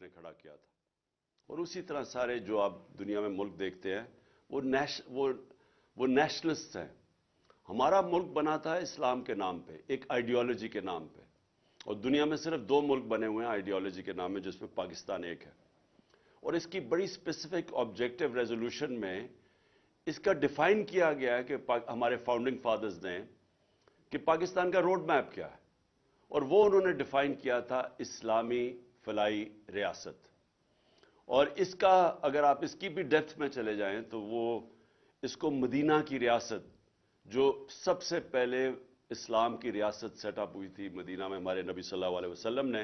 نے کھڑا کیا تھا. اور اسی طرح سارے جو آپ دنیا میں ملک دیکھتے ہیں وہ نیشنلسٹ ہیں. ہمارا ملک بنا تھا اسلام کے نام پہ, ایک آئیڈیالوجی کے نام پہ, اور دنیا میں صرف 2 ملک بنے ہوئے ہیں آئیڈیالوجی کے نام میں, جس میں پاکستان ایک ہے. اور اس کی بڑی اسپیسیفک آبجیکٹو ریزولوشن میں اس کا ڈیفائن کیا گیا ہے کہ ہمارے فاؤنڈنگ فادرز نے کہ پاکستان کا روڈ میپ کیا ہے, اور وہ انہوں نے ڈیفائن کیا تھا اسلامی فلاحی ریاست. اور اس کا اگر آپ اس کی بھی ڈیپتھ میں چلے جائیں تو وہ اس کو مدینہ کی ریاست, جو سب سے پہلے اسلام کی ریاست سیٹ اپ ہوئی تھی مدینہ میں ہمارے نبی صلی اللہ علیہ وسلم نے,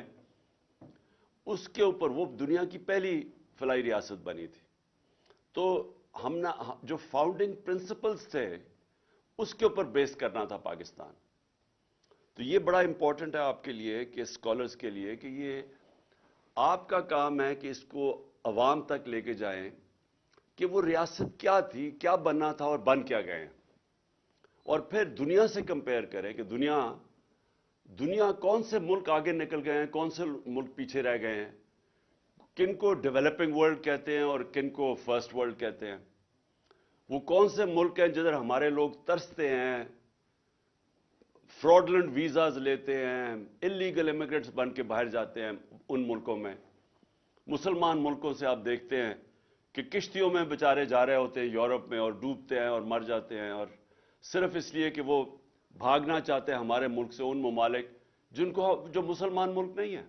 اس کے اوپر وہ دنیا کی پہلی فلاحی ریاست بنی تھی. تو ہم نے جو فاؤنڈنگ پرنسپلز تھے اس کے اوپر بیس کرنا تھا پاکستان. تو یہ بڑا امپورٹنٹ ہے آپ کے لیے کہ اسکالرز کے لیے کہ یہ آپ کا کام ہے کہ اس کو عوام تک لے کے جائیں کہ وہ ریاست کیا تھی, کیا بننا تھا اور بن کیا گئے ہیں, اور پھر دنیا سے کمپیئر کریں کہ دنیا کون سے ملک آگے نکل گئے ہیں, کون سے ملک پیچھے رہ گئے ہیں, کن کو ڈیولپنگ ورلڈ کہتے ہیں اور کن کو فرسٹ ورلڈ کہتے ہیں, وہ کون سے ملک ہیں جدھر ہمارے لوگ ترستے ہیں, فراڈلنٹ ویزاز لیتے ہیں, انلیگل امیگرنٹس بن کے باہر جاتے ہیں ان ملکوں میں. مسلمان ملکوں سے آپ دیکھتے ہیں کہ کشتیوں میں بیچارے جا رہے ہوتے ہیں یورپ میں اور ڈوبتے ہیں اور مر جاتے ہیں, اور صرف اس لیے کہ وہ بھاگنا چاہتے ہیں ہمارے ملک سے ان ممالک جو مسلمان ملک نہیں ہیں.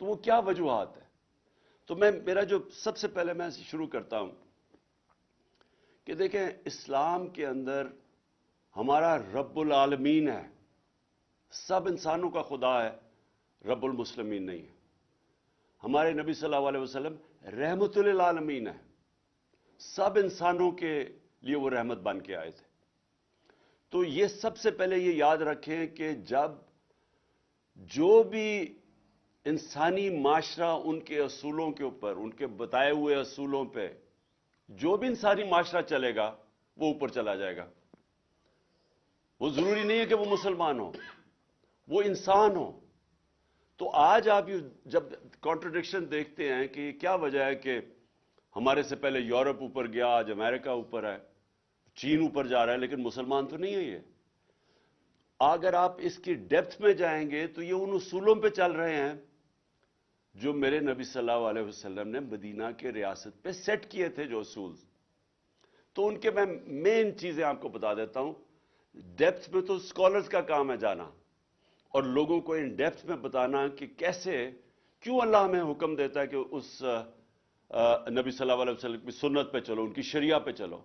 تو وہ کیا وجوہات ہیں؟ تو میرا جو سب سے پہلے میں شروع کرتا ہوں کہ دیکھیں اسلام کے اندر ہمارا رب العالمین ہے, سب انسانوں کا خدا ہے, رب المسلمین نہیں ہے. ہمارے نبی صلی اللہ علیہ وسلم رحمت للعالمین ہے, سب انسانوں کے لیے وہ رحمت بن کے آئے تھے. تو یہ سب سے پہلے یہ یاد رکھیں کہ جب جو بھی انسانی معاشرہ ان کے اصولوں کے اوپر, ان کے بتائے ہوئے اصولوں پہ جو بھی انسانی معاشرہ چلے گا وہ اوپر چلا جائے گا. وہ ضروری نہیں ہے کہ وہ مسلمان ہو, وہ انسان ہو. تو آج آپ جب کانٹرڈکشن دیکھتے ہیں کہ کیا وجہ ہے کہ ہمارے سے پہلے یورپ اوپر گیا, آج امریکہ اوپر ہے, چین اوپر جا رہا ہے, لیکن مسلمان تو نہیں ہے یہ. اگر آپ اس کی ڈیپتھ میں جائیں گے تو یہ ان اصولوں پہ چل رہے ہیں جو میرے نبی صلی اللہ علیہ وسلم نے مدینہ کے ریاست پہ سیٹ کیے تھے, جو اصول. تو ان کے میں مین چیزیں آپ کو بتا دیتا ہوں. ڈیپتھ میں تو اسکالرز کا کام ہے جانا اور لوگوں کو ان ڈیپتھ میں بتانا کہ کیسے, کیوں اللہ ہمیں حکم دیتا ہے کہ اس نبی صلی اللہ علیہ وسلم کی سنت پہ چلو, ان کی شریعہ پہ چلو.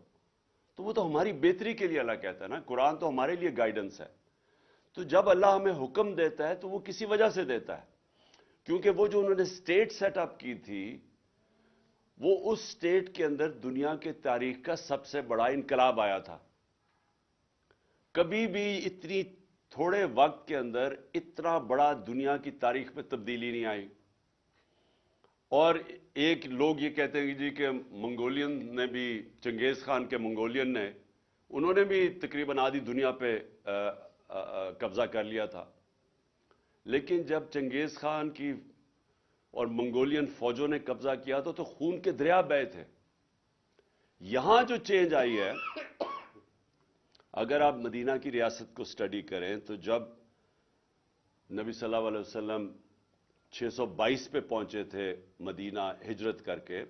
تو وہ تو ہماری بہتری کے لیے اللہ کہتا ہے نا, قرآن تو ہمارے لیے گائیڈنس ہے. تو جب اللہ ہمیں حکم دیتا ہے تو وہ کسی وجہ سے دیتا ہے, کیونکہ وہ جو انہوں نے اسٹیٹ سیٹ اپ کی تھی وہ اس اسٹیٹ کے اندر دنیا کے تاریخ کا سب سے بڑا انقلاب آیا تھا. کبھی بھی اتنی تھوڑے وقت کے اندر اتنا بڑا دنیا کی تاریخ میں تبدیلی نہیں آئی. اور ایک لوگ یہ کہتے ہیں جی کہ منگولین نے بھی, چنگیز خان کے منگولین نے, انہوں نے بھی تقریباً آدھی دنیا پہ قبضہ کر لیا تھا. لیکن جب چنگیز خان کی اور منگولین فوجوں نے قبضہ کیا تو خون کے دریا بہے تھے. یہاں جو چینج آئی ہے, اگر آپ مدینہ کی ریاست کو سٹڈی کریں تو جب نبی صلی اللہ علیہ وسلم 622 پہ پہنچے تھے مدینہ ہجرت کر کے,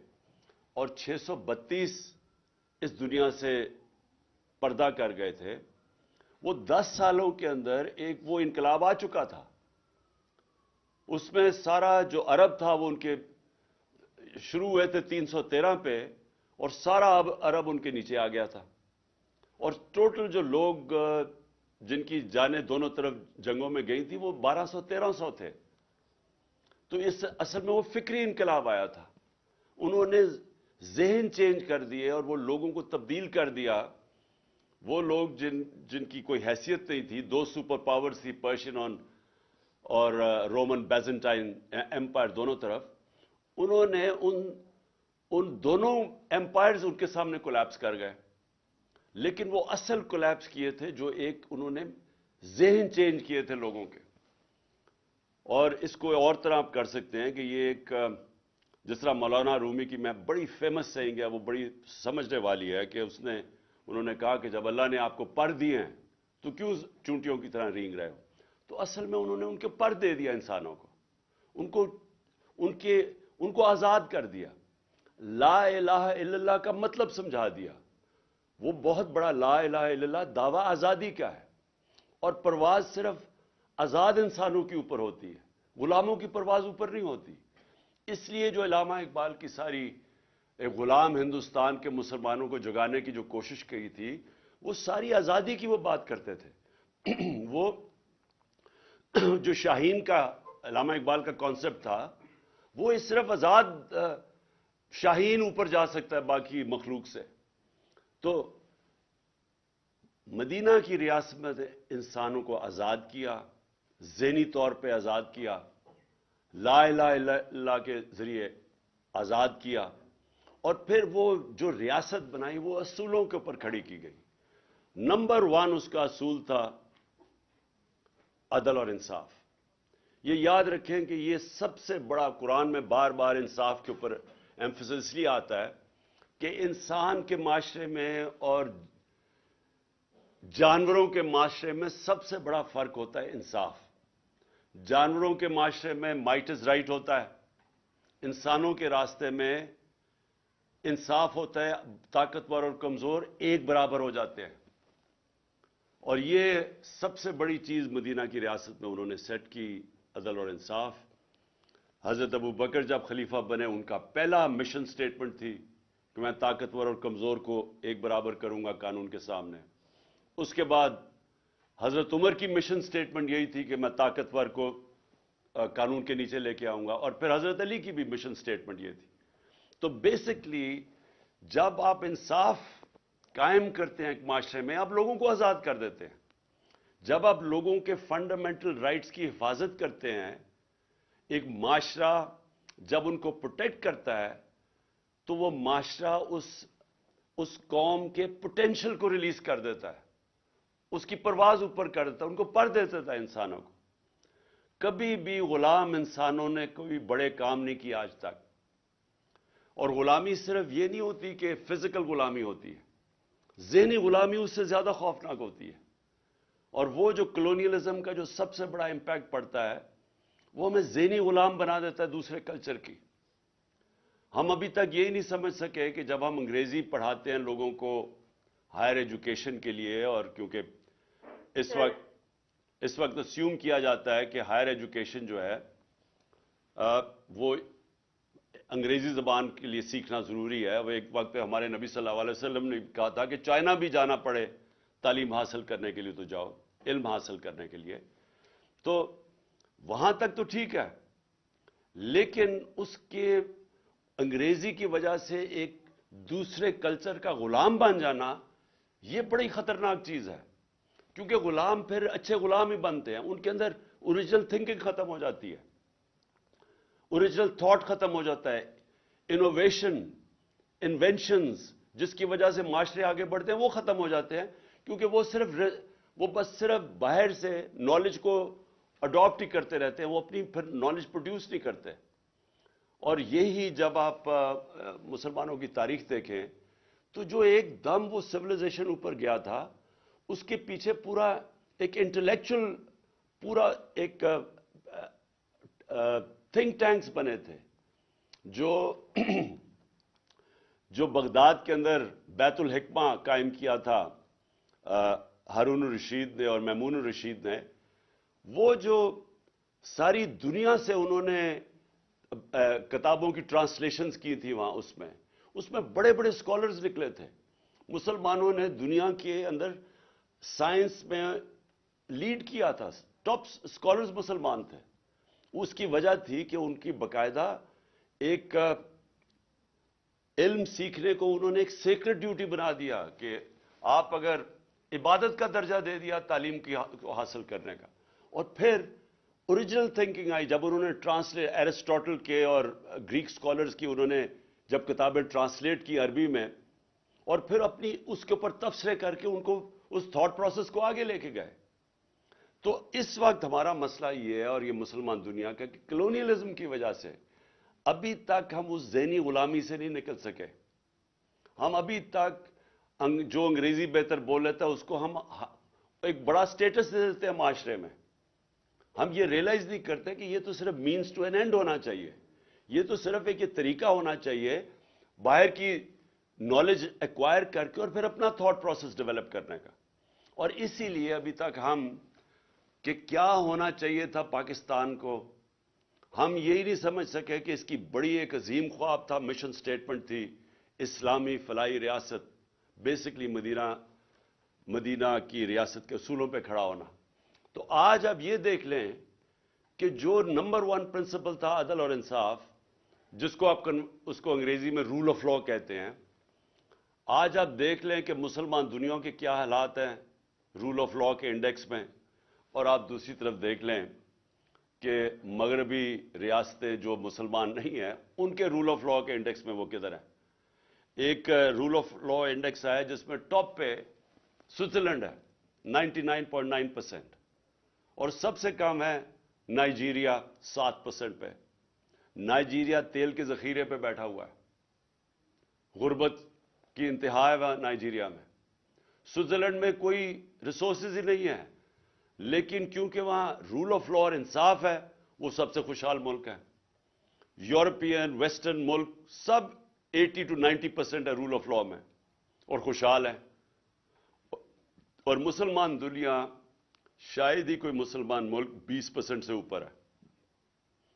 اور 632 اس دنیا سے پردہ کر گئے تھے, وہ 10 سالوں کے اندر ایک وہ انقلاب آ چکا تھا. اس میں سارا جو عرب تھا وہ ان کے شروع ہوئے تھے 313 پہ, اور سارا عرب ان کے نیچے آ گیا تھا. اور ٹوٹل جو لوگ جن کی جانیں دونوں طرف جنگوں میں گئی تھی وہ 1200-1300 تھے. تو اس اصل میں وہ فکری انقلاب آیا تھا. انہوں نے ذہن چینج کر دیے اور وہ لوگوں کو تبدیل کر دیا. وہ لوگ جن کی کوئی حیثیت نہیں تھی, 2 سپر پاورز تھی, پرشین اور رومن بیزنٹائن ایمپائر دونوں طرف, انہوں نے ان دونوں ایمپائرز ان کے سامنے کولیپس کر گئے. لیکن وہ اصل کولیپس کیے تھے جو ایک انہوں نے ذہن چینج کیے تھے لوگوں کے. اور اس کو اور طرح آپ کر سکتے ہیں کہ یہ ایک جس طرح مولانا رومی کی میں بڑی فیمس سینگ ہے، وہ بڑی سمجھنے والی ہے، کہ انہوں نے کہا کہ جب اللہ نے آپ کو پر دیے ہیں تو کیوں چونٹیوں کی طرح رینگ رہے ہو؟ تو اصل میں انہوں نے ان کے پر دے دیا انسانوں کو، ان کو آزاد کر دیا، لا الہ الا اللہ کا مطلب سمجھا دیا۔ وہ بہت بڑا لا الہ الا اللہ دعویٰ آزادی کا ہے، اور پرواز صرف آزاد انسانوں کے اوپر ہوتی ہے، غلاموں کی پرواز اوپر نہیں ہوتی۔ اس لیے جو علامہ اقبال کی ساری غلام ہندوستان کے مسلمانوں کو جگانے کی جو کوشش کی تھی، وہ ساری آزادی کی وہ بات کرتے تھے۔ وہ جو شاہین کا علامہ اقبال کا کانسیپٹ تھا، وہ صرف آزاد شاہین اوپر جا سکتا ہے باقی مخلوق سے۔ تو مدینہ کی ریاست میں انسانوں کو آزاد کیا، ذہنی طور پہ آزاد کیا، لا الہ الا اللہ کے ذریعے آزاد کیا، اور پھر وہ جو ریاست بنائی وہ اصولوں کے اوپر کھڑی کی گئی۔ نمبر 1 اس کا اصول تھا عدل اور انصاف۔ یہ یاد رکھیں کہ یہ سب سے بڑا، قرآن میں بار بار انصاف کے اوپر ایمفسس اس لیے آتا ہے کہ انسان کے معاشرے میں اور جانوروں کے معاشرے میں سب سے بڑا فرق ہوتا ہے انصاف۔ جانوروں کے معاشرے میں مائٹ از رائٹ ہوتا ہے، انسانوں کے راستے میں انصاف ہوتا ہے، طاقتور اور کمزور ایک برابر ہو جاتے ہیں۔ اور یہ سب سے بڑی چیز مدینہ کی ریاست میں انہوں نے سیٹ کی، عدل اور انصاف۔ حضرت ابو بکر جب خلیفہ بنے، ان کا پہلا مشن سٹیٹمنٹ تھی کہ میں طاقتور اور کمزور کو ایک برابر کروں گا قانون کے سامنے۔ اس کے بعد حضرت عمر کی مشن سٹیٹمنٹ یہی تھی کہ میں طاقتور کو قانون کے نیچے لے کے آؤں گا، اور پھر حضرت علی کی بھی مشن سٹیٹمنٹ یہ تھی۔ تو بیسکلی جب آپ انصاف قائم کرتے ہیں ایک معاشرے میں، آپ لوگوں کو آزاد کر دیتے ہیں۔ جب آپ لوگوں کے فنڈامنٹل رائٹس کی حفاظت کرتے ہیں، ایک معاشرہ جب ان کو پروٹیکٹ کرتا ہے تو وہ معاشرہ اس قوم کے پوٹینشل کو ریلیز کر دیتا ہے، اس کی پرواز اوپر کر دیتا ہے، ان کو پر دیتا تھا انسانوں کو۔ کبھی بھی غلام انسانوں نے کوئی بڑے کام نہیں کیا آج تک۔ اور غلامی صرف یہ نہیں ہوتی کہ فزیکل غلامی ہوتی ہے، ذہنی غلامی اس سے زیادہ خوفناک ہوتی ہے۔ اور وہ جو کلونیلزم کا جو سب سے بڑا امپیکٹ پڑتا ہے، وہ ہمیں ذہنی غلام بنا دیتا ہے دوسرے کلچر کی۔ ہم ابھی تک یہی نہیں سمجھ سکے کہ جب ہم انگریزی پڑھاتے ہیں لوگوں کو ہائر ایجوکیشن کے لیے، اور کیونکہ اس وقت اسیوم کیا جاتا ہے کہ ہائر ایجوکیشن جو ہے وہ انگریزی زبان کے لیے سیکھنا ضروری ہے۔ وہ ایک وقت پہ ہمارے نبی صلی اللہ علیہ وسلم نے کہا تھا کہ چائنا بھی جانا پڑے تعلیم حاصل کرنے کے لیے تو جاؤ، علم حاصل کرنے کے لیے۔ تو وہاں تک تو ٹھیک ہے، لیکن اس کے انگریزی کی وجہ سے ایک دوسرے کلچر کا غلام بن جانا، یہ بڑی خطرناک چیز ہے۔ کیونکہ غلام پھر اچھے غلام ہی بنتے ہیں، ان کے اندر اوریجنل تھنکنگ ختم ہو جاتی ہے، اوریجنل تھاٹ ختم ہو جاتا ہے، انوویشن، انوینشنز جس کی وجہ سے معاشرے آگے بڑھتے ہیں وہ ختم ہو جاتے ہیں، کیونکہ وہ بس صرف باہر سے نالج کو اڈاپٹ ہی کرتے رہتے ہیں، وہ اپنی پھر نالج پروڈیوس نہیں کرتے۔ اور یہی جب آپ مسلمانوں کی تاریخ دیکھیں تو جو ایک دم وہ سویلائزیشن اوپر گیا تھا، اس کے پیچھے پورا ایک انٹلیکچوئل، پورا ایک تھنک ٹینکس بنے تھے، جو بغداد کے اندر بیت الحکمہ قائم کیا تھا ہارون الرشید نے اور مامون الرشید نے۔ وہ جو ساری دنیا سے انہوں نے کتابوں کی ٹرانسلیشنز کی تھی وہاں، اس میں بڑے بڑے اسکالرز نکلے تھے۔ مسلمانوں نے دنیا کے اندر سائنس میں لیڈ کیا تھا، ٹاپ اسکالرز مسلمان تھے۔ اس کی وجہ تھی کہ ان کی باقاعدہ ایک علم سیکھنے کو انہوں نے ایک سیکرڈ ڈیوٹی بنا دیا کہ آپ اگر عبادت کا درجہ دے دیا تعلیم کی حاصل کرنے کا۔ اور پھر اوریجنل تھنکنگ آئی جب انہوں نے ٹرانسلیٹ ایرسٹوٹل کے اور گریک اسکالرز کی، انہوں نے جب کتابیں ٹرانسلیٹ کی عربی میں، اور پھر اپنی اس کے اوپر تبصرے کر کے ان کو اس تھاٹ پروسیس کو آگے لے کے گئے۔ تو اس وقت ہمارا مسئلہ یہ ہے، اور یہ مسلمان دنیا کا، کہ کلونیلزم کی وجہ سے ابھی تک ہم اس ذہنی غلامی سے نہیں نکل سکے. ہم ابھی تک جو انگریزی بہتر بول لیتا ہے اس کو ہم ایک بڑا سٹیٹس دے دیتے ہیں معاشرے میں. ہم یہ ریئلائز نہیں کرتے کہ یہ تو صرف مینس ٹو این اینڈ ہونا چاہیے. یہ تو صرف ایک یہ طریقہ ہونا چاہیے باہر کی نالج ایکوائر کر کے اور پھر اپنا تھاٹ پروسیس ڈیولپ کرنے کا. اور اسی لیے ابھی تک ہم کہ کیا ہونا چاہیے تھا پاکستان کو, ہم یہی نہیں سمجھ سکے کہ اس کی بڑی ایک عظیم خواب تھا, مشن سٹیٹمنٹ تھی, اسلامی فلاحی ریاست, بیسکلی مدینہ کی ریاست کے اصولوں پہ کھڑا ہونا. تو آج آپ یہ دیکھ لیں کہ جو نمبر 1 پرنسپل تھا عدل اور انصاف, جس کو آپ اس کو انگریزی میں رول آف لا کہتے ہیں, آج آپ دیکھ لیں کہ مسلمان دنیا کے کیا حالات ہیں رول آف لا کے انڈیکس میں, اور آپ دوسری طرف دیکھ لیں کہ مغربی ریاستیں جو مسلمان نہیں ہیں ان کے رول آف لا کے انڈیکس میں وہ کدھر ہیں. ایک رول آف لا انڈیکس ہے جس میں ٹاپ پہ سوئٹزرلینڈ ہے 99.9%, اور سب سے کم ہے نائجیریا 7% پہ. نائجیریا تیل کے ذخیرے پہ بیٹھا ہوا ہے, غربت کی انتہا ہے وہاں نائجیریا میں. سوئٹزرلینڈ میں کوئی ریسورسز ہی نہیں ہیں, لیکن کیونکہ وہاں رول آف لا اور انصاف ہے وہ سب سے خوشحال ملک ہے. یورپین ویسٹرن ملک سب 80 to 90% ہے رول آف لا میں اور خوشحال ہے. اور مسلمان دنیا شاید ہی کوئی مسلمان ملک 20% سے اوپر ہے.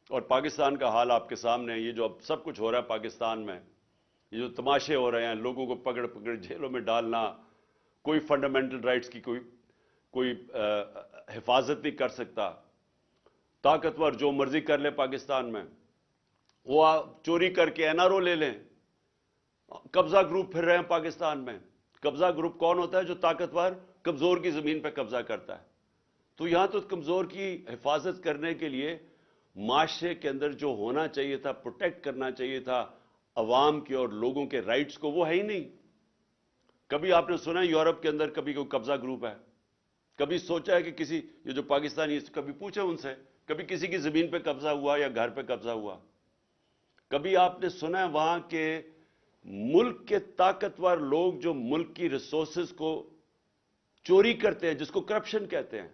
اور پاکستان کا حال آپ کے سامنے ہے. یہ جو اب سب کچھ ہو رہا ہے پاکستان میں, یہ جو تماشے ہو رہے ہیں, لوگوں کو پکڑ پکڑ جیلوں میں ڈالنا, کوئی فنڈامنٹل رائٹس کی کوئی حفاظت نہیں کر سکتا, طاقتور جو مرضی کر لے پاکستان میں, وہ چوری کر کے این آر او لے لیں. قبضہ گروپ پھر رہے ہیں پاکستان میں. قبضہ گروپ کون ہوتا ہے؟ جو طاقتور کمزور کی زمین پہ قبضہ کرتا ہے. تو یہاں تو کمزور کی حفاظت کرنے کے لیے معاشرے کے اندر جو ہونا چاہیے تھا, پروٹیکٹ کرنا چاہیے تھا عوام کے اور لوگوں کے رائٹس کو, وہ ہے ہی نہیں. کبھی آپ نے سنا یورپ کے اندر کبھی کوئی قبضہ گروپ ہے؟ کبھی سوچا ہے کہ کسی یہ جو پاکستانی, کبھی پوچھے ان سے کبھی کسی کی زمین پہ قبضہ ہوا یا گھر پہ قبضہ ہوا؟ کبھی آپ نے سنا ہے وہاں کے ملک کے طاقتور لوگ جو ملک کی ریسورسز کو چوری کرتے ہیں, جس کو کرپشن کہتے ہیں.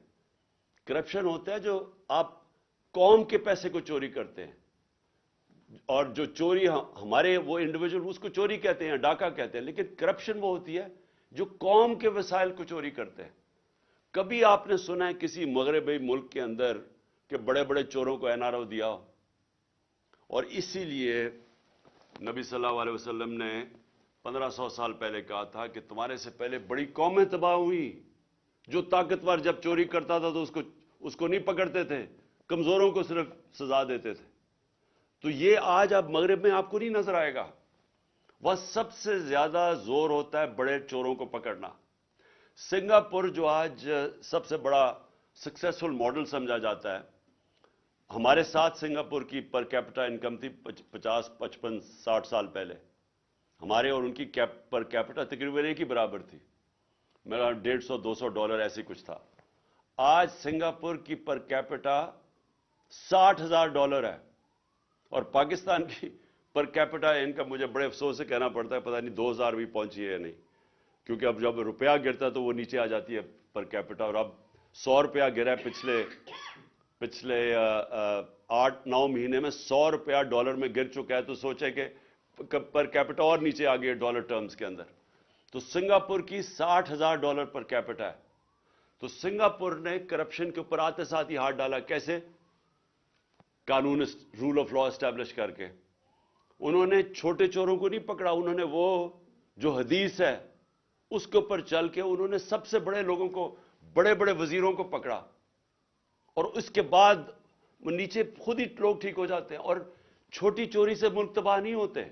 کرپشن ہوتا ہے جو آپ قوم کے پیسے کو چوری کرتے ہیں, اور جو چوری ہمارے وہ انڈیویجول اس کو چوری کہتے ہیں, ڈاکہ کہتے ہیں, لیکن کرپشن وہ ہوتی ہے جو قوم کے وسائل کو چوری کرتے ہیں. کبھی آپ نے سنا ہے کسی مغربی ملک کے اندر کہ بڑے بڑے چوروں کو این آر او دیا ہو؟ اور اسی لیے نبی صلی اللہ علیہ وسلم نے 1500 سال پہلے کہا تھا کہ تمہارے سے پہلے بڑی قومیں تباہ ہوئی. جو طاقتور جب چوری کرتا تھا تو اس کو نہیں پکڑتے تھے, کمزوروں کو صرف سزا دیتے تھے. تو یہ آج اب مغرب میں آپ کو نہیں نظر آئے گا. وہ سب سے زیادہ زور ہوتا ہے بڑے چوروں کو پکڑنا. سنگاپور جو آج سب سے بڑا سکسیسفل ماڈل سمجھا جاتا ہے, ہمارے ساتھ سنگاپور کی پر کیپٹا انکم تھی 50 55 60 سال پہلے. ہمارے اور ان کی پر کیپٹا تقریباً ایک ہی برابر تھی, میرا $150-200 ایسے کچھ تھا. آج سنگاپور کی پر کیپٹا $60,000 ہے, اور پاکستان کی پر کیپٹا انکم مجھے بڑے افسوس سے کہنا پڑتا ہے پتہ نہیں 2000 بھی پہنچی ہے یا نہیں, کیونکہ اب جب روپیہ گرتا ہے تو وہ نیچے آ جاتی ہے پر کیپٹا. اور اب 100 روپیہ گرا ہے پچھلے 8-9 مہینے میں, 100 روپیہ ڈالر میں گر چکا ہے. تو سوچے کہ پر کیپٹا اور نیچے آ گئی ڈالر ٹرمز کے اندر. تو سنگاپور کی $60,000 پر کیپٹا ہے. تو سنگاپور نے کرپشن کے اوپر آتے ساتھ ہی ہاتھ ڈالا. کیسے؟ قانون رول آف لا اسٹیبلش کر کے. انہوں نے چھوٹے چوروں کو نہیں پکڑا, انہوں نے وہ جو حدیث ہے اس کے اوپر چل کے انہوں نے سب سے بڑے لوگوں کو, بڑے بڑے وزیروں کو پکڑا, اور اس کے بعد نیچے خود ہی لوگ ٹھیک ہو جاتے ہیں. اور چھوٹی چوری سے ملک تباہ نہیں ہوتے.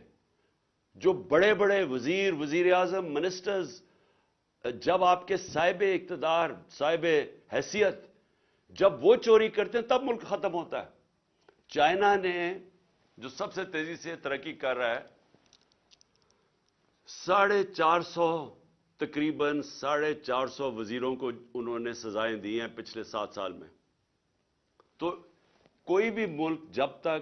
جو بڑے بڑے وزیر اعظم, منسٹرز, جب آپ کے صاحب اقتدار, صاحب حیثیت جب وہ چوری کرتے ہیں تب ملک ختم ہوتا ہے. چائنا نے جو سب سے تیزی سے ترقی کر رہا ہے, 450 تقریباً 450 وزیروں کو انہوں نے سزائیں دی ہیں پچھلے 7 سال میں. تو کوئی بھی ملک جب تک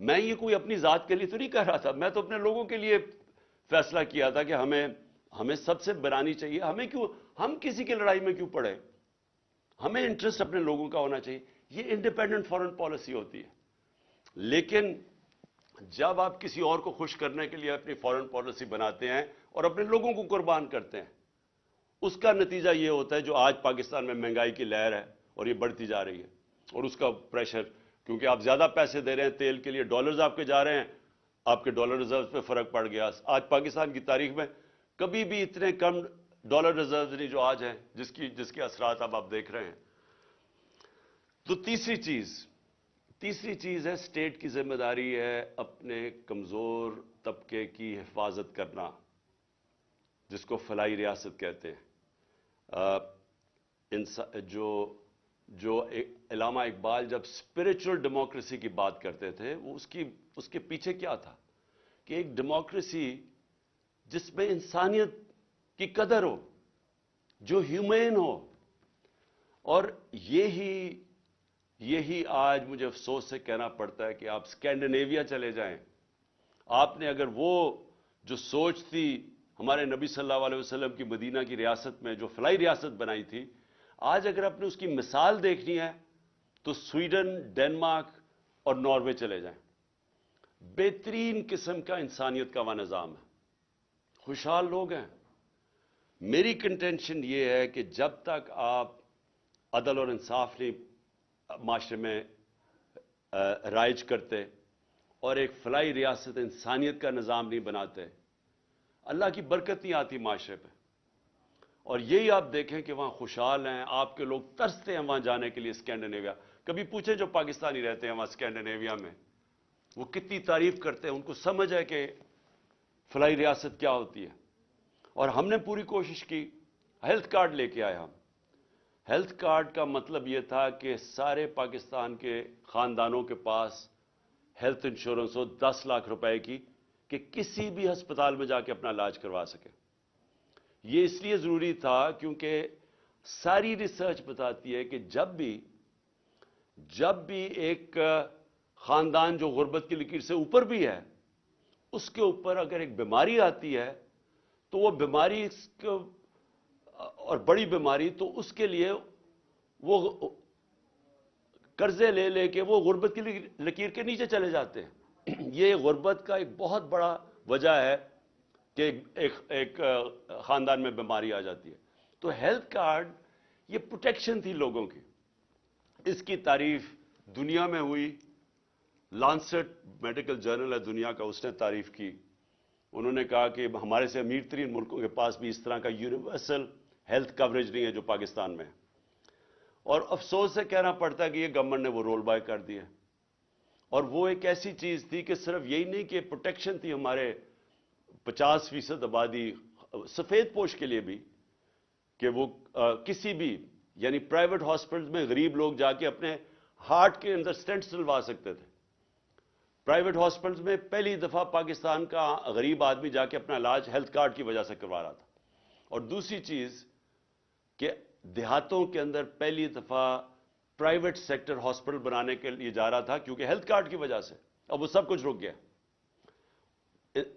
میں یہ کوئی اپنی ذات کے لیے تو نہیں کہہ رہا تھا، میں تو اپنے لوگوں کے لیے فیصلہ کیا تھا کہ ہمیں سب سے بنانی چاہیے. ہم کسی کی لڑائی میں کیوں پڑے؟ ہمیں انٹرسٹ اپنے لوگوں کا ہونا چاہیے. یہ انڈیپینڈنٹ فارن پالیسی ہوتی ہے. لیکن جب آپ کسی اور کو خوش کرنے کے لیے اپنی فارن پالیسی بناتے ہیں اور اپنے لوگوں کو قربان کرتے ہیں، اس کا نتیجہ یہ ہوتا ہے جو آج پاکستان میں مہنگائی کی لہر ہے اور یہ بڑھتی جا رہی ہے، اور اس کا پریشر، کیونکہ آپ زیادہ پیسے دے رہے ہیں تیل کے لیے، ڈالرز آپ کے جا رہے ہیں، آپ کے ڈالر ریزروز پہ فرق پڑ گیا. آج پاکستان کی تاریخ میں کبھی بھی اتنے کم ڈالر ریزروز نہیں جو آج ہیں، جس کے اثرات اب آپ دیکھ رہے ہیں. تو تیسری چیز ہے، اسٹیٹ کی ذمہ داری ہے اپنے کمزور طبقے کی حفاظت کرنا، جس کو فلاحی ریاست کہتے ہیں. جو علامہ اقبال جب اسپرچل ڈیموکریسی کی بات کرتے تھے، وہ اس کے پیچھے کیا تھا کہ ایک ڈیموکریسی جس میں انسانیت کی قدر ہو، جو ہیومین ہو. اور یہی آج مجھے افسوس سے کہنا پڑتا ہے کہ آپ اسکینڈینیویا چلے جائیں، آپ نے اگر وہ جو سوچ تھی ہمارے نبی صلی اللہ علیہ وسلم کی مدینہ کی ریاست میں جو فلاحی ریاست بنائی تھی، آج اگر آپ نے اس کی مثال دیکھنی ہے تو سویڈن، ڈنمارک اور ناروے چلے جائیں. بہترین قسم کا انسانیت کا وہ نظام ہے، خوشحال لوگ ہیں. میری کنٹینشن یہ ہے کہ جب تک آپ عدل اور انصاف نہیں معاشرے میں رائج کرتے اور ایک فلاحی ریاست انسانیت کا نظام نہیں بناتے، اللہ کی برکت نہیں آتی معاشرے پہ. اور یہی آپ دیکھیں کہ وہاں خوشحال ہیں، آپ کے لوگ ترستے ہیں وہاں جانے کے لیے اسکینڈینیویا. کبھی پوچھیں جو پاکستانی رہتے ہیں وہاں اسکینڈینیویا میں، وہ کتنی تعریف کرتے ہیں، ان کو سمجھ ہے کہ فلاحی ریاست کیا ہوتی ہے. اور ہم نے پوری کوشش کی، ہیلتھ کارڈ لے کے آئے ہم. ہیلتھ کارڈ کا مطلب یہ تھا کہ سارے پاکستان کے خاندانوں کے پاس ہیلتھ انشورنس ہو 10 لاکھ روپے کی، کہ کسی بھی ہسپتال میں جا کے اپنا علاج کروا سکے. یہ اس لیے ضروری تھا کیونکہ ساری ریسرچ بتاتی ہے کہ جب بھی ایک خاندان جو غربت کی لکیر سے اوپر بھی ہے، اس کے اوپر اگر ایک بیماری آتی ہے تو وہ بیماری اور بڑی بیماری، تو اس کے لیے وہ قرضے لے کے وہ غربت کی لکیر کے نیچے چلے جاتے ہیں. یہ غربت کا ایک بہت بڑا وجہ ہے کہ ایک خاندان میں بیماری آ جاتی ہے. تو ہیلتھ کارڈ یہ پروٹیکشن تھی لوگوں کی. اس کی تعریف دنیا میں ہوئی، لانسٹ میڈیکل جرنل ہے دنیا کا، اس نے تعریف کی. انہوں نے کہا کہ ہمارے سے امیر ترین ملکوں کے پاس بھی اس طرح کا یونیورسل ہیلتھ کوریج نہیں ہے جو پاکستان میں ہے. اور افسوس سے کہنا پڑتا ہے کہ یہ گورنمنٹ نے وہ رول بائی کر دیا. اور وہ ایک ایسی چیز تھی کہ صرف یہی نہیں کہ پروٹیکشن تھی ہمارے 50% آبادی سفید پوش کے لیے بھی، کہ وہ کسی بھی یعنی پرائیویٹ ہاسپٹلز میں غریب لوگ جا کے اپنے ہارٹ کے اندر سٹینٹس ڈلوا سکتے تھے. پرائیویٹ ہاسپٹلز میں پہلی دفعہ پاکستان کا غریب آدمی جا کے اپنا علاج ہیلتھ کارڈ کی وجہ سے کروا رہا تھا. اور دوسری چیز کہ دیہاتوں کے اندر پہلی دفعہ پرائیویٹ سیکٹر ہاسپٹل بنانے کے لیے جا رہا تھا کیونکہ ہیلتھ کارڈ کی وجہ سے. اب وہ سب کچھ رک گیا.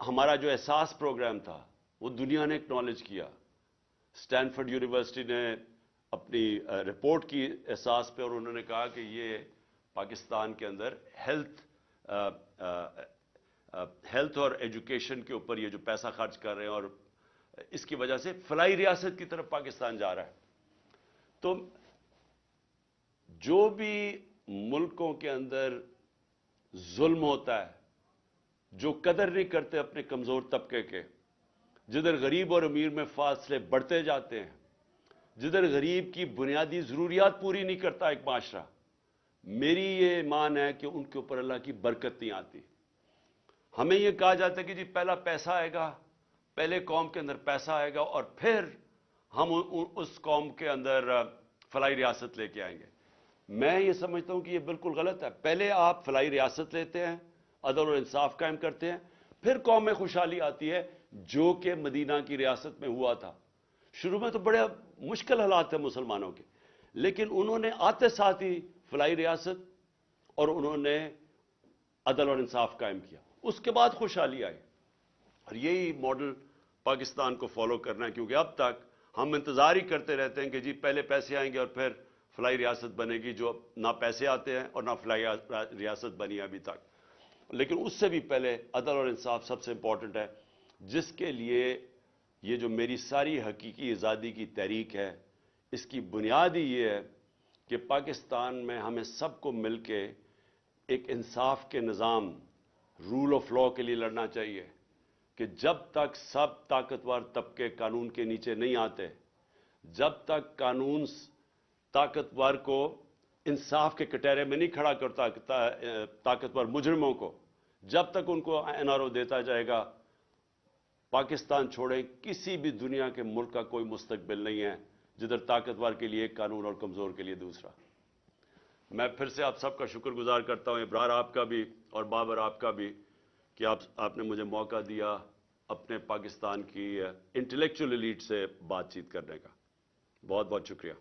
ہمارا جو احساس پروگرام تھا وہ دنیا نے اکنالج کیا. اسٹینفورڈ یونیورسٹی نے اپنی رپورٹ کی احساس پہ، اور انہوں نے کہا کہ یہ پاکستان کے اندر ہیلتھ اور ایجوکیشن کے اوپر یہ جو پیسہ خرچ کر رہے ہیں، اور اس کی وجہ سے فلاحی ریاست کی طرف پاکستان جا رہا ہے. تو جو بھی ملکوں کے اندر ظلم ہوتا ہے، جو قدر نہیں کرتے اپنے کمزور طبقے کے، جدھر غریب اور امیر میں فاصلے بڑھتے جاتے ہیں، جدھر غریب کی بنیادی ضروریات پوری نہیں کرتا ایک معاشرہ، میری یہ ایمان ہے کہ ان کے اوپر اللہ کی برکت نہیں آتی. ہمیں یہ کہا جاتا ہے کہ جی پہلا پیسہ آئے گا، پہلے قوم کے اندر پیسہ آئے گا اور پھر ہم اس قوم کے اندر فلاحی ریاست لے کے آئیں گے. میں یہ سمجھتا ہوں کہ یہ بالکل غلط ہے. پہلے آپ فلاحی ریاست لیتے ہیں، عدل اور انصاف قائم کرتے ہیں، پھر قوم میں خوشحالی آتی ہے، جو کہ مدینہ کی ریاست میں ہوا تھا. شروع میں تو بڑے مشکل حالات تھے مسلمانوں کے، لیکن انہوں نے آتے ساتھ ہی فلاحی ریاست، اور انہوں نے عدل اور انصاف قائم کیا, اس کے بعد خوشحالی آئی. اور یہی ماڈل پاکستان کو فالو کرنا ہے, کیونکہ اب تک ہم انتظار ہی کرتے رہتے ہیں کہ جی پہلے پیسے آئیں گے اور پھر فلاحی ریاست بنے گی, جو نہ پیسے آتے ہیں اور نہ فلاحی ریاست بنی ہے ابھی تک. لیکن اس سے بھی پہلے عدل اور انصاف سب سے امپورٹنٹ ہے, جس کے لیے یہ جو میری ساری حقیقی آزادی کی تحریک ہے, اس کی بنیاد ہی یہ ہے کہ پاکستان میں ہمیں سب کو مل کے ایک انصاف کے نظام, رول آف لا کے لیے لڑنا چاہیے, کہ جب تک سب طاقتور طبقے قانون کے نیچے نہیں آتے, جب تک قانون طاقتور کو انصاف کے کٹہرے میں نہیں کھڑا کرتا, طاقتور مجرموں کو جب تک ان کو این آر او دیتا جائے گا, پاکستان چھوڑیں کسی بھی دنیا کے ملک کا کوئی مستقبل نہیں ہے جدھر طاقتور کے لیے ایک قانون اور کمزور کے لیے دوسرا. میں پھر سے آپ سب کا شکر گزار کرتا ہوں, ابرار آپ کا بھی اور بابر آپ کا بھی, کہ آپ نے مجھے موقع دیا اپنے پاکستان کی انٹلیکچوئل ایلیٹ سے بات چیت کرنے کا. بہت بہت شکریہ.